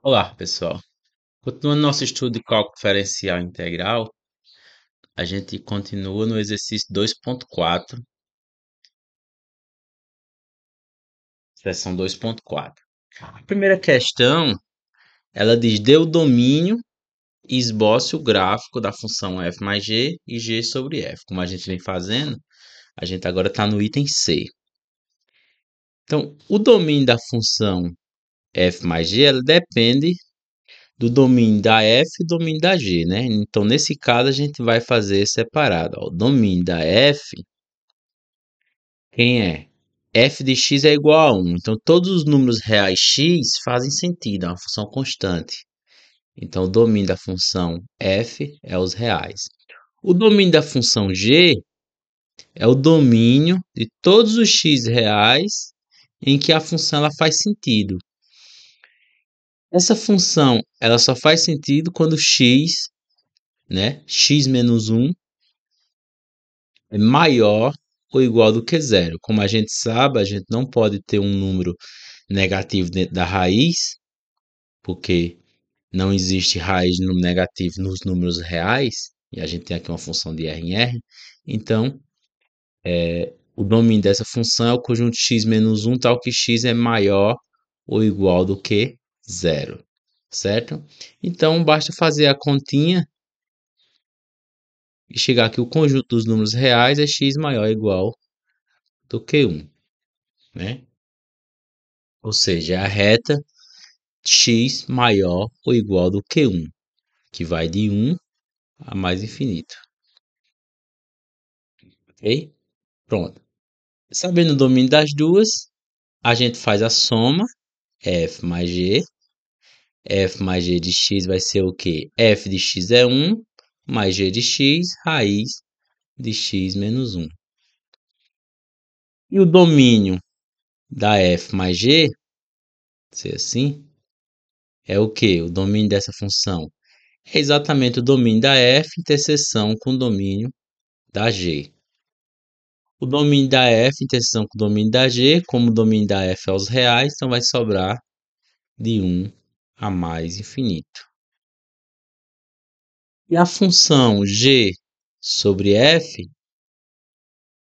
Olá, pessoal. Continuando nosso estudo de cálculo diferencial integral, a gente continua no exercício 2.4, seção 2.4. A primeira questão, ela diz: dê o domínio e esboce o gráfico da função f mais g e g sobre f. Como a gente vem fazendo, a gente agora está no item C. Então, o domínio da função f mais g, ela depende do domínio da f e do domínio da g, né? Então, nesse caso, a gente vai fazer separado. Ó. O domínio da f, quem é? F de x é igual a 1. Então, todos os números reais x fazem sentido, é uma função constante. Então, o domínio da função f é os reais. O domínio da função g é o domínio de todos os x reais em que a função ela faz sentido. Essa função ela só faz sentido quando x, né, x menos 1 é maior ou igual do que zero. Como a gente sabe, a gente não pode ter um número negativo dentro da raiz, porque não existe raiz de número negativo nos números reais, e a gente tem aqui uma função de R em R. Então, o domínio dessa função é o conjunto x menos 1, tal que x é maior ou igual do que zero, certo? Então, basta fazer a continha e chegar que o conjunto dos números reais é x maior ou igual do que 1, né? Ou seja, é a reta x maior ou igual do que 1, que vai de 1 a mais infinito. Ok? Pronto. Sabendo o domínio das duas, a gente faz a soma f mais g. F mais g de x vai ser o quê? F de x é 1, mais g de x, raiz de x menos 1. E o domínio da f mais g, ser assim, é o quê? O domínio dessa função é exatamente o domínio da f interseção com o domínio da g. O domínio da f interseção com o domínio da g, como o domínio da f é os reais, então vai sobrar de 1 a mais infinito. E a função g sobre f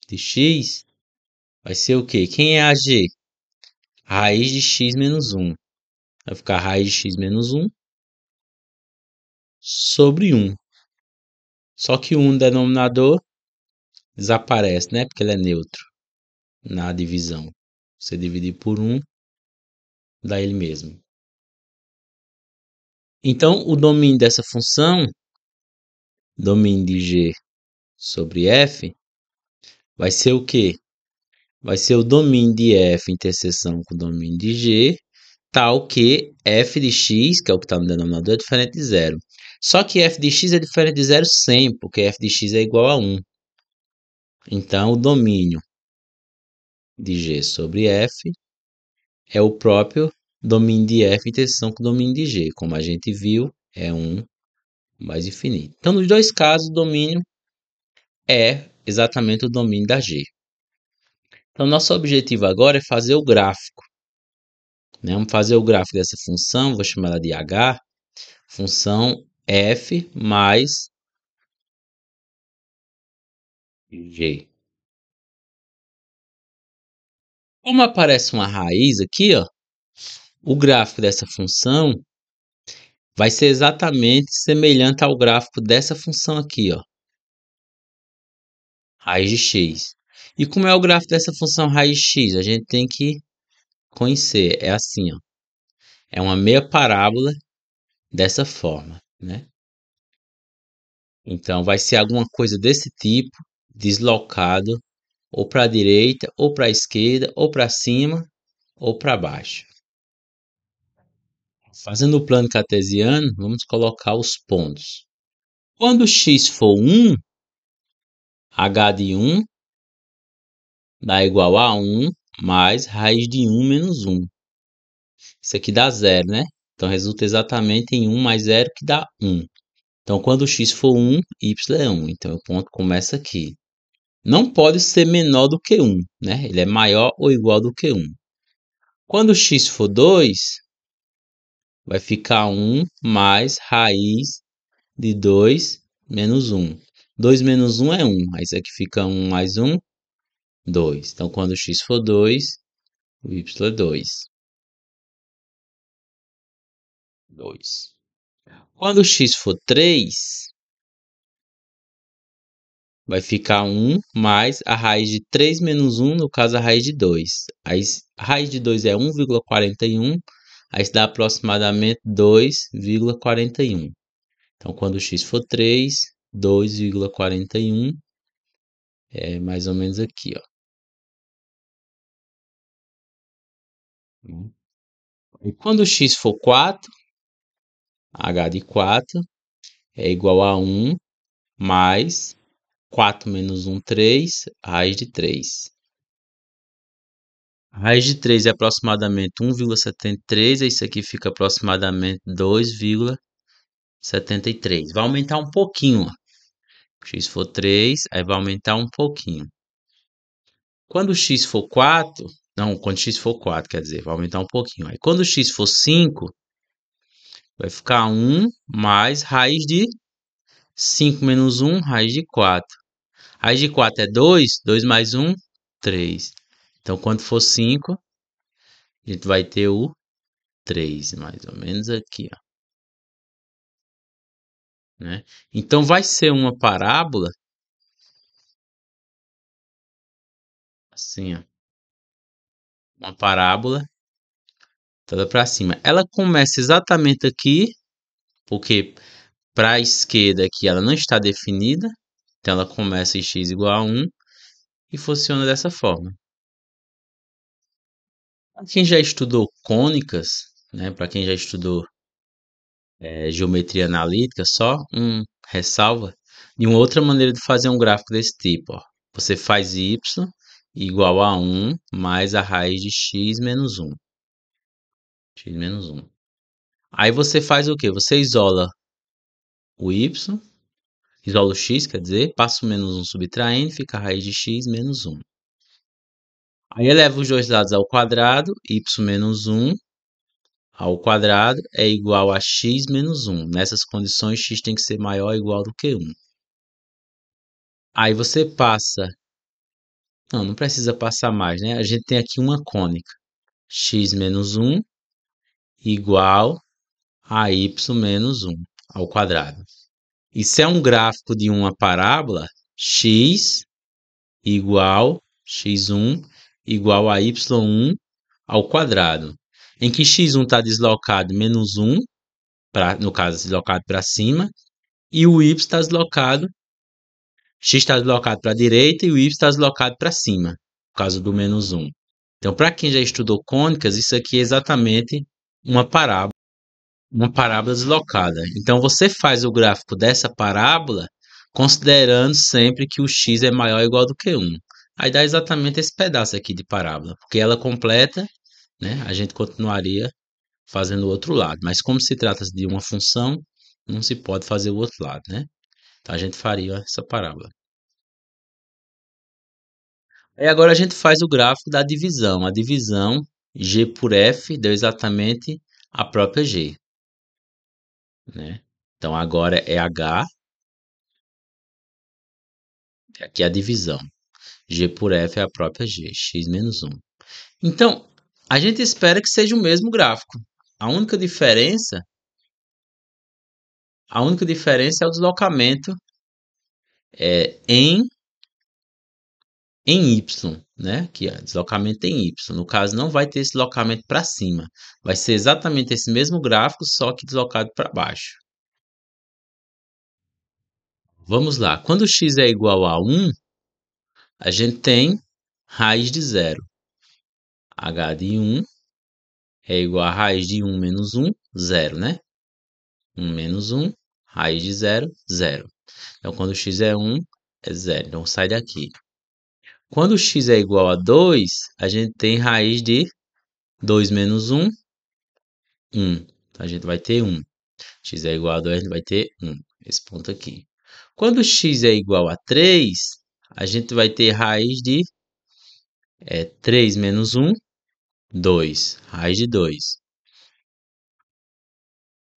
de x vai ser o quê? Quem é a g? A raiz de x menos 1. Vai ficar a raiz de x menos 1 sobre 1. Só que o 1 no denominador desaparece, né? Porque ele é neutro na divisão. Você dividir por 1, dá ele mesmo. Então, o domínio dessa função, domínio de g sobre f, vai ser o quê? Vai ser o domínio de f interseção com o domínio de g, tal que f de x, que é o que está no denominador, é diferente de zero. Só que f de x é diferente de zero sempre, porque f de x é igual a 1. Então, o domínio de g sobre f é o próprio domínio de f interseção com o domínio de g. Como a gente viu, é 1 mais infinito. Então, nos dois casos, o domínio é exatamente o domínio da g. Então, nosso objetivo agora é fazer o gráfico. Né? Vamos fazer o gráfico dessa função, vou chamar ela de h, função f mais g. Como aparece uma raiz aqui, ó, o gráfico dessa função vai ser exatamente semelhante ao gráfico dessa função aqui, ó, raiz de x. E como é o gráfico dessa função raiz de x? A gente tem que conhecer, é assim, ó, é uma meia parábola dessa forma, né? Então vai ser alguma coisa desse tipo, deslocado ou para a direita, ou para a esquerda, ou para cima, ou para baixo. Fazendo o plano cartesiano, vamos colocar os pontos. Quando x for 1, h de 1 dá igual a 1 mais raiz de 1 menos 1. Isso aqui dá zero, né? Então resulta exatamente em 1 mais 0 que dá 1. Então quando x for 1, y é 1. Então o ponto começa aqui. Não pode ser menor do que 1, né? Ele é maior ou igual do que 1. Quando x for 2, vai ficar um mais raiz de 2 menos um. 2 menos um é um. Aí isso aqui fica um mais um, 2. Então, quando o x for 2, o y é 2. 2. Quando o x for 3, vai ficar um mais a raiz de 3 menos um, no caso a raiz de 2. Aí a raiz de 2 é 1,41, aí isso dá aproximadamente 2,41. Então, quando o x for 3, 2,41 é mais ou menos aqui, ó. E quando o x for 4, h de 4 é igual a 1 mais 4 menos um, 3, raiz de 3. A raiz de 3 é aproximadamente 1,73, isso aqui fica aproximadamente 2,73. Vai aumentar um pouquinho, ó. X for 3, aí vai aumentar um pouquinho. Quando x for 4, não, quando x for 4, quer dizer, vai aumentar um pouquinho. Aí quando x for 5, vai ficar 1 mais raiz de 5 menos 1, raiz de 4. Raiz de 4 é 2, 2 mais 1, 3. Então, quando for 5, a gente vai ter o 3, mais ou menos aqui, ó, né? Então, vai ser uma parábola, assim, ó, uma parábola toda para cima. Ela começa exatamente aqui, porque para a esquerda aqui ela não está definida, então ela começa em x igual a 1 e funciona dessa forma. Para quem já estudou cônicas, né, para quem já estudou geometria analítica, só um ressalva de uma outra maneira de fazer um gráfico desse tipo, ó. Você faz y igual a 1 mais a raiz de x menos 1. X menos 1. Aí você faz o quê? Você isola o y, isola o x, quer dizer, passa o menos 1 subtraindo, fica a raiz de x menos 1. Aí eleva os dois lados ao quadrado, y menos 1 ao quadrado é igual a x menos 1. Nessas condições, x tem que ser maior ou igual do que 1. Aí você passa... Não precisa passar mais, né? A gente tem aqui uma cônica. X menos 1 igual a y menos 1 ao quadrado. Isso é um gráfico de uma parábola x igual x1 igual a y1 ao quadrado, em que x1 está deslocado menos 1, no caso deslocado para cima, e o y está deslocado, x está deslocado para a direita e o y está deslocado para cima, por causa do menos 1. Então, para quem já estudou cônicas, isso aqui é exatamente uma parábola deslocada. Então, você faz o gráfico dessa parábola considerando sempre que o x é maior ou igual do que 1. Aí dá exatamente esse pedaço aqui de parábola, porque ela completa, né? A gente continuaria fazendo o outro lado. Mas como se trata de uma função, não se pode fazer o outro lado, né? Então, a gente faria essa parábola. Aí agora a gente faz o gráfico da divisão. A divisão G por F deu exatamente a própria G, né? Então agora é H, aqui é a divisão. G por F é a própria G, x menos 1. Então, a gente espera que seja o mesmo gráfico. A única diferença, a única diferença é o deslocamento em Y, né? Que é deslocamento em Y. No caso, não vai ter esse deslocamento para cima. Vai ser exatamente esse mesmo gráfico, só que deslocado para baixo. Vamos lá. Quando x é igual a 1, a gente tem raiz de zero. H de 1 é igual a raiz de 1 menos 1, zero, né? 1 menos 1, raiz de zero, zero. Então, quando x é 1, é zero. Então, sai daqui. Quando x é igual a 2, a gente tem raiz de 2 menos 1, 1. Então, a gente vai ter 1. X é igual a 2, a gente vai ter 1. Esse ponto aqui. Quando x é igual a 3, a gente vai ter raiz de 3 menos 1, 2. Raiz de 2.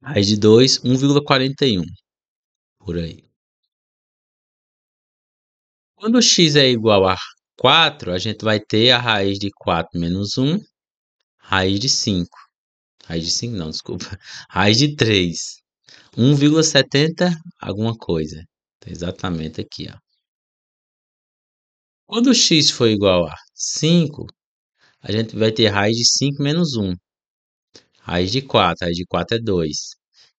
Raiz de 2, 1,41, por aí. Quando x é igual a 4, a gente vai ter a raiz de 4 menos 1, raiz de 5. Raiz de 5 não, desculpa. Raiz de 3. 1,70 alguma coisa. Tá exatamente aqui, ó. Quando x for igual a 5, a gente vai ter raiz de 5 menos 1. Raiz de 4 é 2.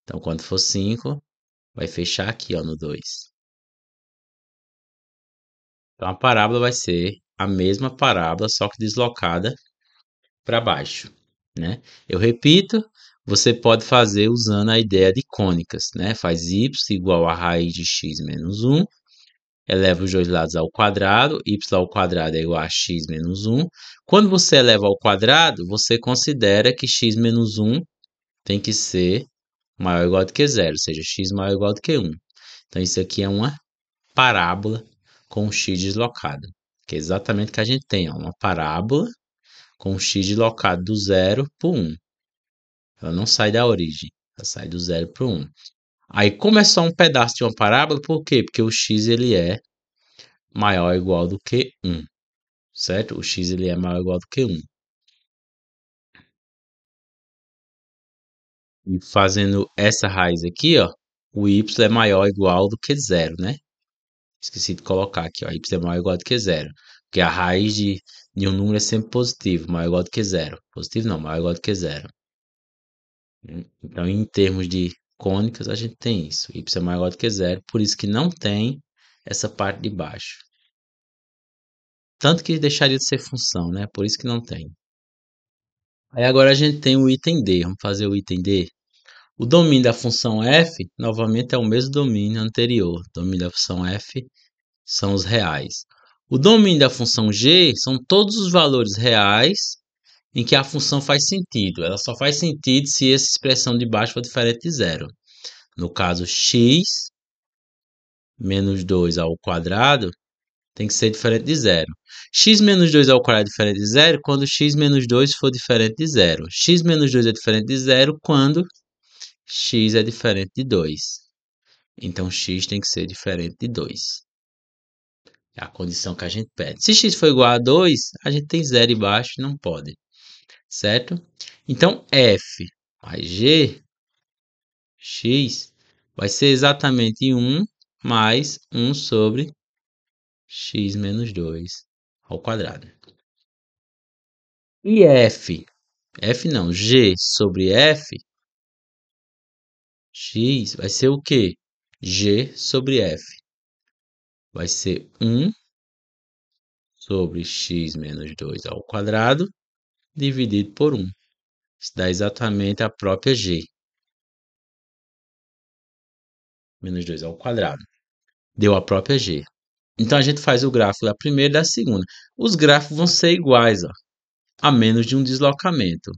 Então, quando for 5, vai fechar aqui, ó, no 2. Então, a parábola vai ser a mesma parábola, só que deslocada para baixo, né? Eu repito, você pode fazer usando a ideia de cônicas, né? Faz y igual a raiz de x menos 1, eleva os dois lados ao quadrado, y ao quadrado é igual a x menos 1. Quando você eleva ao quadrado, você considera que x menos 1 tem que ser maior ou igual do que zero, ou seja, x maior ou igual do que 1. Então, isso aqui é uma parábola com x deslocado, que é exatamente o que a gente tem, ó, uma parábola com x deslocado do zero para o 1. Ela não sai da origem, ela sai do zero para o 1. Aí, como é só um pedaço de uma parábola, por quê? Porque o x ele é maior ou igual do que 1, certo? O x ele é maior ou igual do que 1. E fazendo essa raiz aqui, ó, o y é maior ou igual do que zero, né? Esqueci de colocar aqui, ó, y é maior ou igual do que zero. Porque a raiz de um número é sempre positivo, maior ou igual do que zero. Positivo não, maior ou igual do que zero. Então, em termos de cônicas, a gente tem isso. Y é maior ou igual do que zero, por isso que não tem essa parte de baixo. Tanto que deixaria de ser função, né? Por isso que não tem. Aí agora a gente tem o item D. Vamos fazer o item D. O domínio da função f, novamente, é o mesmo domínio anterior. O domínio da função f são os reais. O domínio da função g são todos os valores reais em que a função faz sentido. Ela só faz sentido se essa expressão de baixo for diferente de zero. No caso, x menos 2 ao quadrado tem que ser diferente de zero. X menos 2 ao quadrado é diferente de zero quando x menos 2 for diferente de zero. X menos 2 é diferente de zero quando x é diferente de 2. Então, x tem que ser diferente de 2. É a condição que a gente pede. Se x for igual a 2, a gente tem zero embaixo e não pode. Certo? Então, f mais g, x, vai ser exatamente 1 mais 1 sobre x menos 2 ao quadrado. E f não, g sobre f, x vai ser o quê? G sobre f. Vai ser 1 sobre x menos 2 ao quadrado dividido por 1. Isso dá exatamente a própria g. Menos 2 ao quadrado. Deu a própria g. Então a gente faz o gráfico da primeira e da segunda. Os gráficos vão ser iguais, ó, a menos de um deslocamento.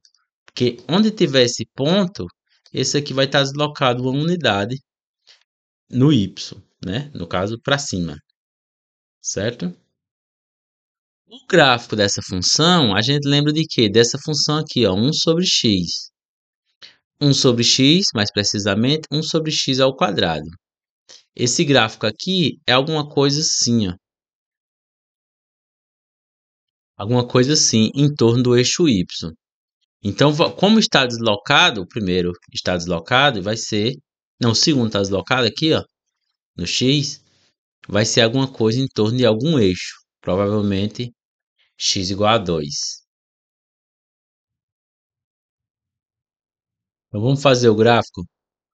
Porque onde tiver esse ponto, esse aqui vai estar deslocado uma unidade no y, né? No caso, para cima. Certo? O gráfico dessa função, a gente lembra de quê? Dessa função aqui, ó, 1 sobre x. 1 sobre x, mais precisamente, 1 sobre x ao quadrado. Esse gráfico aqui é alguma coisa assim, ó. Alguma coisa assim, em torno do eixo y. Então, como está deslocado, o primeiro está deslocado, vai ser... Não, o segundo está deslocado aqui, ó, no x, vai ser alguma coisa em torno de algum eixo. Provavelmente x igual a 2. Então, vamos fazer o gráfico.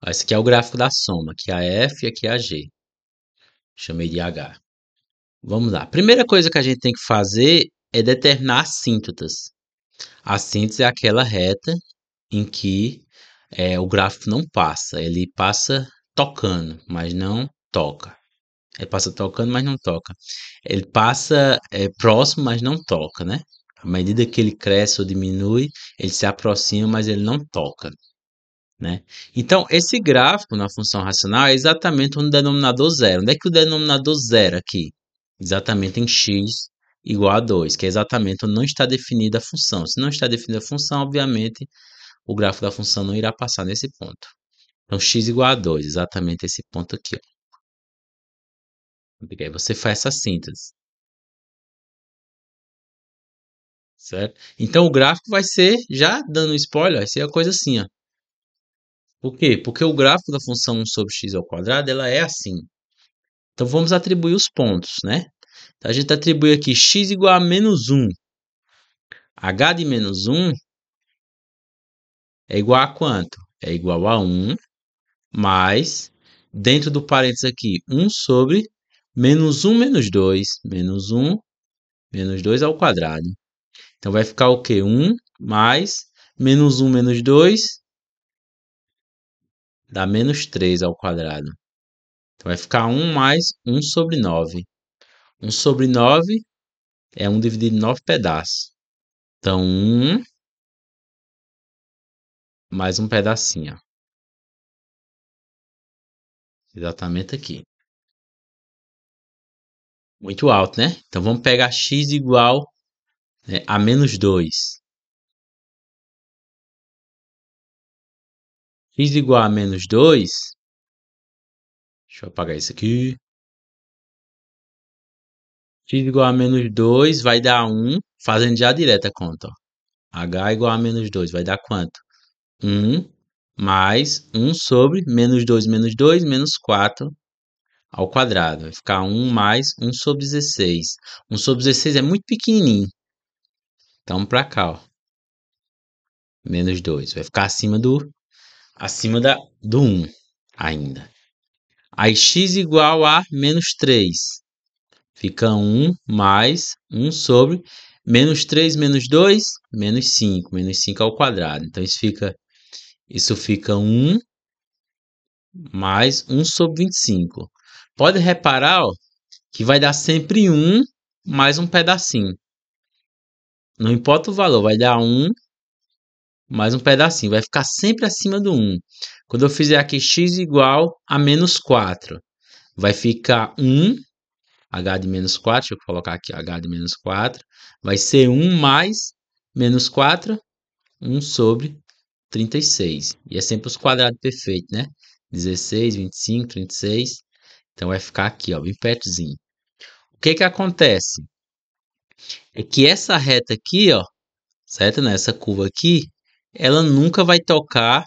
Esse aqui é o gráfico da soma, aqui é a f e aqui é a g. Chamei de h. Vamos lá. Primeira coisa que a gente tem que fazer é determinar assíntotas. A síntese é aquela reta em que o gráfico não passa. Ele passa tocando, mas não toca. Ele passa tocando, mas não toca. Ele passa próximo, mas não toca, né? À medida que ele cresce ou diminui, ele se aproxima, mas ele não toca, né? Então, esse gráfico na função racional é exatamente um denominador zero. Onde é que o denominador zero aqui? Exatamente em x igual a 2, que é exatamente onde não está definida a função. Se não está definida a função, obviamente, o gráfico da função não irá passar nesse ponto. Então, x igual a 2, exatamente esse ponto aqui, ó. Porque aí você faz essa síntese, certo? Então, o gráfico vai ser, já dando um spoiler, vai ser a coisa assim, ó. Por quê? Porque o gráfico da função 1 sobre x ao quadrado, ela é assim. Então, vamos atribuir os pontos, né? Então, a gente atribui aqui x igual a menos 1. H de menos 1 é igual a quanto? É igual a 1 mais, dentro do parênteses aqui, 1 sobre menos 1 menos 2. Menos 1 menos 2 ao quadrado. Então, vai ficar o quê? 1 mais menos 1 menos 2 dá menos 3 ao quadrado. Então, vai ficar 1 mais 1 sobre 9. 1 sobre 9 é 1 dividido em 9 pedaços. Então, 1 mais um pedacinho. Exatamente aqui. Muito alto, né? Então, vamos pegar x igual, né, a menos 2. X igual a menos 2. Deixa eu apagar isso aqui. X igual a menos 2 vai dar 1, fazendo já direto a conta. Ó. H igual a menos 2 vai dar quanto? 1 mais 1 sobre menos 2, menos 4 ao quadrado. Vai ficar 1 mais 1 sobre 16. 1 sobre 16 é muito pequenininho. Então, para cá, ó. Menos 2. Vai ficar acima do 1 ainda. Aí x igual a menos 3. Fica 1 mais 1 sobre menos 3 menos 2, menos 5. Menos 5 ao quadrado. Então, isso fica 1 mais 1 sobre 25. Pode reparar, ó, que vai dar sempre 1 mais um pedacinho. Não importa o valor, vai dar 1 mais um pedacinho. Vai ficar sempre acima do 1. Quando eu fizer aqui x igual a menos 4, vai ficar 1, h de menos 4, deixa eu colocar aqui h de menos 4, vai ser 1 mais menos 4, 1 sobre 36. E é sempre os quadrados perfeitos, né? 16, 25, 36. Então vai ficar aqui, ó, bem pertinho. O que que acontece? É que essa reta aqui, ó, certo? Nessa curva aqui, ela nunca vai tocar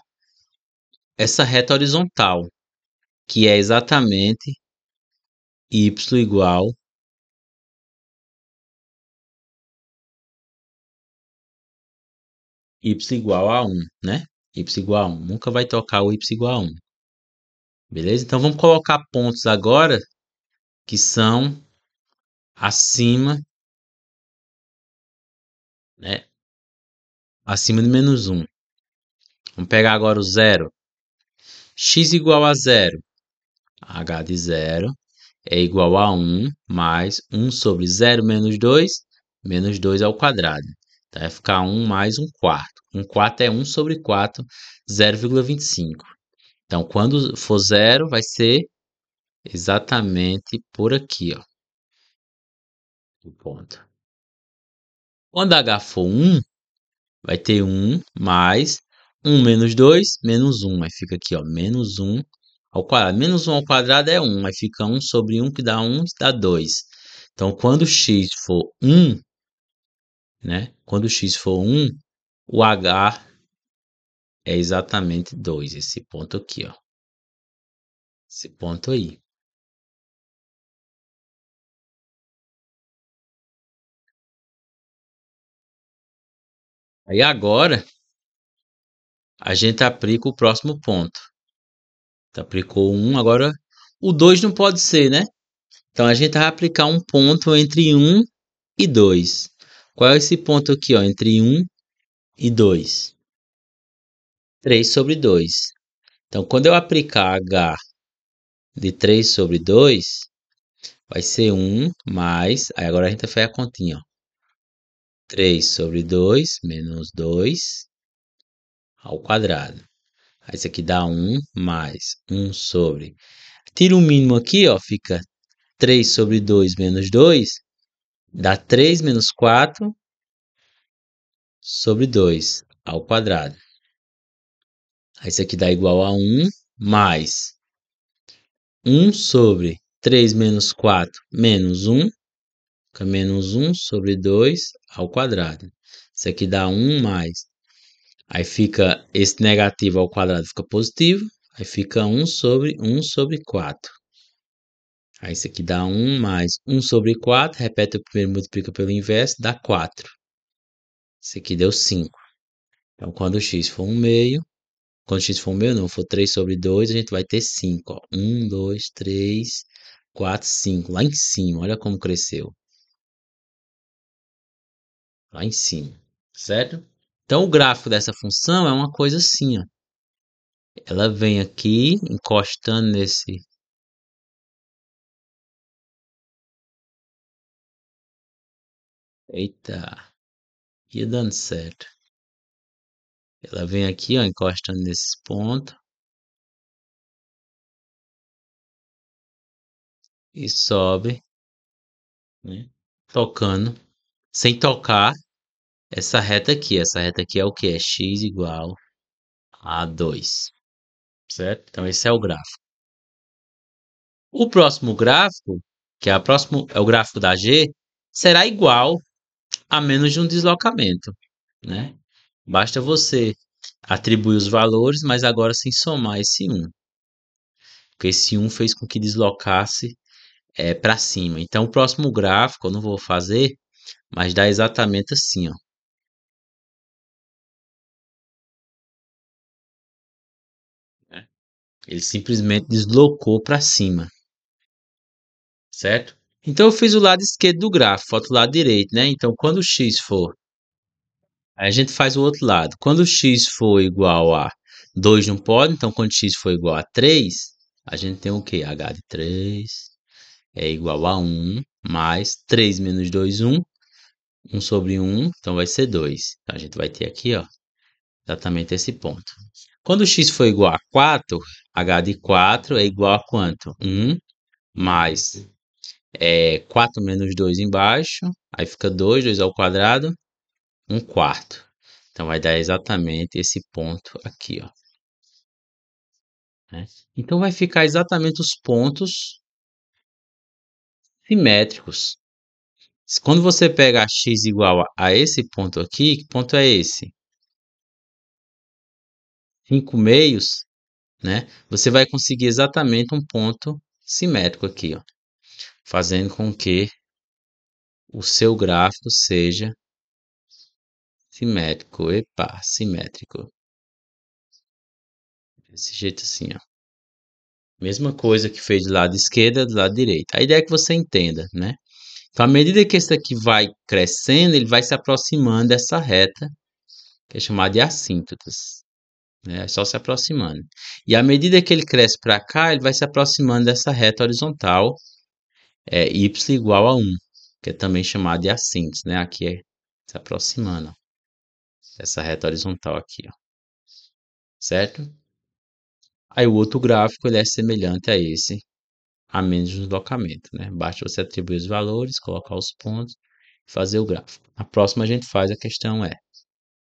essa reta horizontal, que é exatamente y igual a 1, né? Y igual a 1. Nunca vai tocar o y igual a 1. Beleza? Então vamos colocar pontos agora que são acima, né? Acima de menos 1. Vamos pegar agora o zero. X igual a 0. H de 0 é igual a 1 mais 1 sobre 0 menos 2 ao quadrado. Então, vai ficar 1 mais 1 quarto. 1 quarto é 1 sobre 4, 0,25. Então, quando for 0, vai ser exatamente por aqui, ó, o ponto. Quando H for 1, vai ter 1 mais 1 menos 2, menos 1. Aí fica aqui, ó, menos 1 ao quadrado. Menos 1 ao quadrado é 1. Aí fica 1 sobre 1, que dá 1, dá 2. Então, quando x for 1, né? Quando x for 1, o h é exatamente 2. Esse ponto aqui, ó. Esse ponto aí. Aí agora, a gente aplica o próximo ponto. Aplicou 1, agora o 2 não pode ser, né? Então, a gente vai aplicar um ponto entre 1 e 2. Qual é esse ponto aqui, ó, entre 1 e 2? 3 sobre 2. Então, quando eu aplicar h de 3 sobre 2, vai ser 1 mais... Aí agora a gente faz a continha, ó. 3 sobre 2 menos 2 ao quadrado. Aí isso aqui dá 1 mais 1 sobre... Tira o mínimo aqui, ó, fica 3 sobre 2 menos 2, dá 3 menos 4 sobre 2 ao quadrado. Aí isso aqui dá igual a 1 mais 1/3 menos 4 menos 1, fica menos 1/2 ao quadrado. Isso aqui dá 1 mais. Aí fica esse negativo ao quadrado fica positivo. Aí fica 1/1/4. Aí isso aqui dá 1 mais 1/4. Repete o primeiro, multiplica pelo inverso, dá 4. Isso aqui deu 5. Então, quando x for 1/2, quando x for 1/2 não, for 3/2, a gente vai ter 5. Ó. 1, 2, 3, 4, 5. Lá em cima, olha como cresceu. Lá em cima, certo? Então, o gráfico dessa função é uma coisa assim, ó. Ela vem aqui, encostando nesse... Eita, ia dando certo. Ela vem aqui, ó, encostando nesses pontos e sobe, né? Tocando, sem tocar essa reta aqui. Essa reta aqui é o que? É x igual a 2, certo? Então, esse é o gráfico. O próximo gráfico, que é, é o gráfico da G, será igual a menos de um deslocamento, né? Basta você atribuir os valores, mas agora sem somar esse 1. Porque esse 1 fez com que deslocasse para cima. Então, o próximo gráfico eu não vou fazer, mas dá exatamente assim, ó. Ele simplesmente deslocou para cima, certo? Então, eu fiz o lado esquerdo do gráfico, falta o lado direito, né? Então, quando o x for... Aí a gente faz o outro lado. Quando o x for igual a 2 não pode, então quando x for igual a 3, a gente tem o quê? H de 3 é igual a 1 mais 3 menos 2, 1. 1/1, então vai ser 2. Então a gente vai ter aqui, ó, exatamente esse ponto. Quando x for igual a 4, h de 4 é igual a quanto? 1 mais 4 menos 2 embaixo, aí fica 2, 2 ao quadrado, 1/4. Então vai dar exatamente esse ponto aqui, ó. Né? Então vai ficar exatamente os pontos simétricos. Quando você pega x igual a esse ponto aqui, que ponto é esse? 5/2, né? Você vai conseguir exatamente um ponto simétrico aqui, ó, fazendo com que o seu gráfico seja simétrico. Epa, simétrico. Desse jeito assim, ó. Mesma coisa que fez do lado esquerdo, do lado direito. A ideia é que você entenda, né? Então, à medida que esse aqui vai crescendo, ele vai se aproximando dessa reta, que é chamada de assíntotas. Né? É só se aproximando. E à medida que ele cresce para cá, ele vai se aproximando dessa reta horizontal, y igual a 1, que é também chamada de assíntose. Né? Aqui é se aproximando, ó, dessa reta horizontal aqui, ó. Certo? Aí o outro gráfico ele é semelhante a esse, a menos de deslocamento. Né? Basta você atribuir os valores, colocar os pontos e fazer o gráfico. A próxima a gente faz a questão